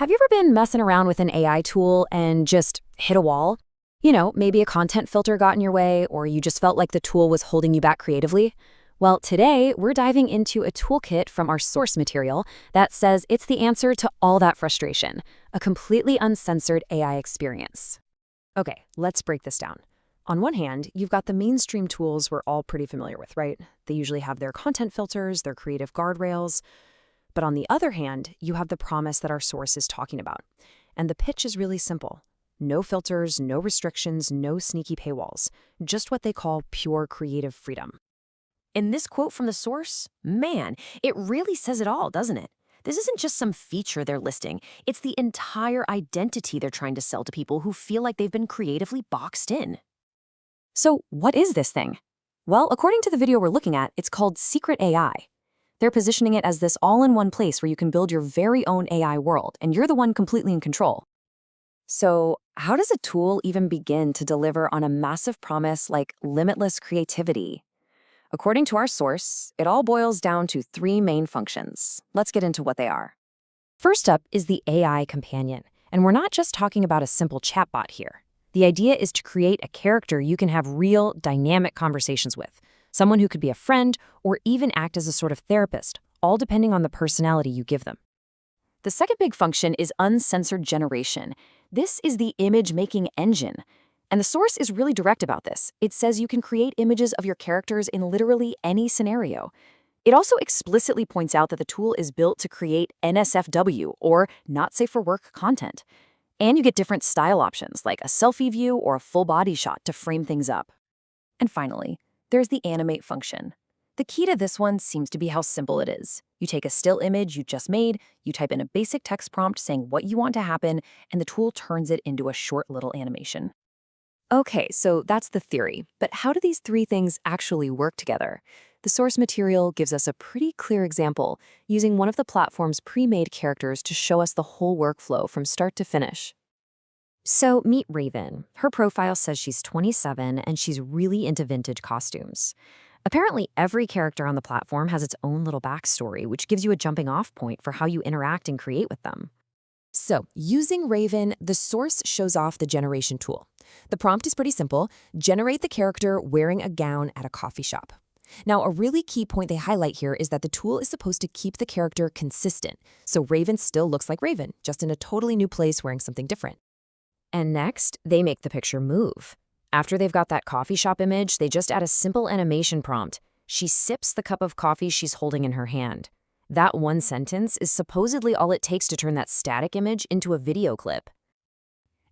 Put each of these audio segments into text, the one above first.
Have you ever been messing around with an AI tool and just hit a wall? Maybe a content filter got in your way, or you just felt like the tool was holding you back creatively? Well, today we're diving into a toolkit from our source material that says it's the answer to all that frustration, a completely uncensored AI experience. Okay, let's break this down. On one hand, you've got the mainstream tools we're all pretty familiar with, right? They usually have their content filters, their creative guardrails. But on the other hand, you have the promise that our source is talking about. And the pitch is really simple. No filters, no restrictions, no sneaky paywalls. Just what they call pure creative freedom. In this quote from the source, man, it really says it all, doesn't it? This isn't just some feature they're listing. It's the entire identity they're trying to sell to people who feel like they've been creatively boxed in. So what is this thing? Well, according to the video we're looking at, it's called Secret AI. They're positioning it as this all-in-one place where you can build your very own AI world, and you're the one completely in control. So how does a tool even begin to deliver on a massive promise like limitless creativity? According to our source, it all boils down to three main functions. Let's get into what they are. First up is the AI companion, and we're not just talking about a simple chatbot here. The idea is to create a character you can have real, dynamic conversations with, someone who could be a friend or even act as a sort of therapist, all depending on the personality you give them. The second big function is uncensored generation. This is the image-making engine. And the source is really direct about this. It says you can create images of your characters in literally any scenario. It also explicitly points out that the tool is built to create NSFW, or not safe for work content. And you get different style options, like a selfie view or a full body shot to frame things up. And finally, there's the animate function. The key to this one seems to be how simple it is. You take a still image you just made, you type in a basic text prompt saying what you want to happen, and the tool turns it into a short little animation. Okay, so that's the theory, but how do these three things actually work together? The source material gives us a pretty clear example, using one of the platform's pre-made characters to show us the whole workflow from start to finish. So meet Raven. Her profile says she's 27 and she's really into vintage costumes. Apparently, every character on the platform has its own little backstory, which gives you a jumping-off point for how you interact and create with them. So, using Raven, the source shows off the generation tool. The prompt is pretty simple: generate the character wearing a gown at a coffee shop. Now, a really key point they highlight here is that the tool is supposed to keep the character consistent, so Raven still looks like Raven, just in a totally new place wearing something different. And next, they make the picture move. After they've got that coffee shop image, they just add a simple animation prompt. She sips the cup of coffee she's holding in her hand. That one sentence is supposedly all it takes to turn that static image into a video clip.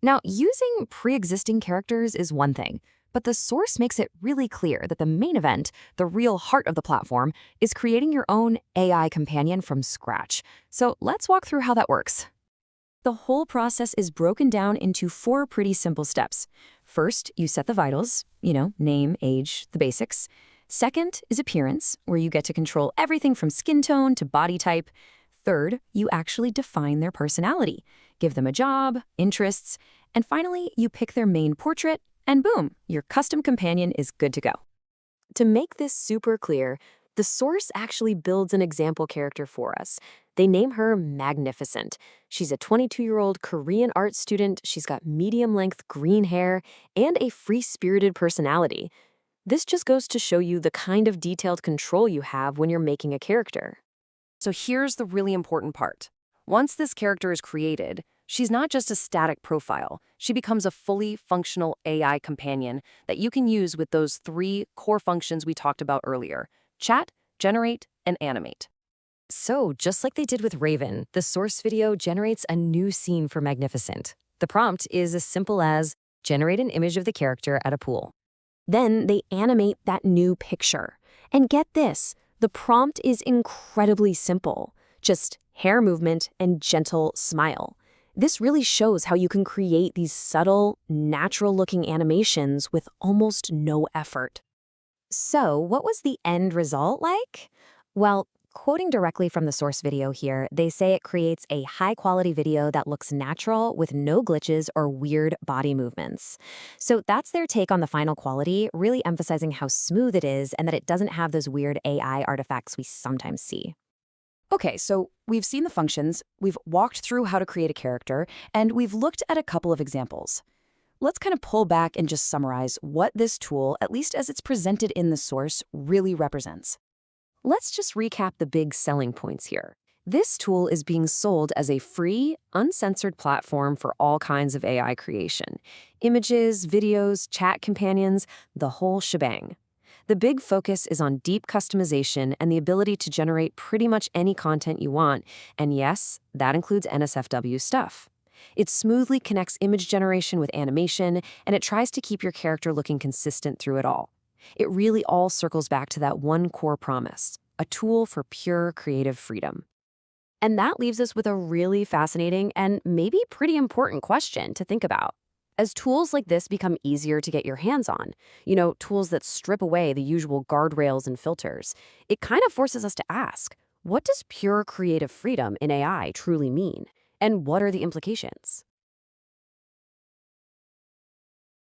Now, using pre-existing characters is one thing, but the source makes it really clear that the main event, the real heart of the platform, is creating your own AI companion from scratch. So let's walk through how that works. The whole process is broken down into 4 pretty simple steps. First, you set the vitals, name, age, the basics. Second is appearance, where you get to control everything from skin tone to body type. Third, you actually define their personality, give them a job, interests, and finally, you pick their main portrait, and boom, your custom companion is good to go. To make this super clear, the source actually builds an example character for us. They name her Magnificent. She's a 22-year-old Korean art student, she's got medium-length green hair, and a free-spirited personality. This just goes to show you the kind of detailed control you have when you're making a character. So here's the really important part. Once this character is created, she's not just a static profile. She becomes a fully functional AI companion that you can use with those 3 core functions we talked about earlier: chat, generate, and animate. So, just like they did with Raven, the source video generates a new scene for Magnificent. The prompt is as simple as generate an image of the character at a pool. Then they animate that new picture. And get this, the prompt is incredibly simple. Just hair movement and gentle smile. This really shows how you can create these subtle, natural-looking animations with almost no effort. So, what was the end result like? Well, quoting directly from the source video here, they say it creates a high-quality video that looks natural with no glitches or weird body movements. So that's their take on the final quality, really emphasizing how smooth it is and that it doesn't have those weird AI artifacts we sometimes see. Okay, so we've seen the functions, we've walked through how to create a character, and we've looked at a couple of examples. Let's kind of pull back and just summarize what this tool, at least as it's presented in the source, really represents. Let's just recap the big selling points here. This tool is being sold as a free, uncensored platform for all kinds of AI creation. Images, videos, chat companions, the whole shebang. The big focus is on deep customization and the ability to generate pretty much any content you want, and yes, that includes NSFW stuff. It smoothly connects image generation with animation, and it tries to keep your character looking consistent through it all. It really all circles back to that one core promise, a tool for pure creative freedom. And that leaves us with a really fascinating and maybe pretty important question to think about. As tools like this become easier to get your hands on, tools that strip away the usual guardrails and filters, it kind of forces us to ask, what does pure creative freedom in AI truly mean? And what are the implications?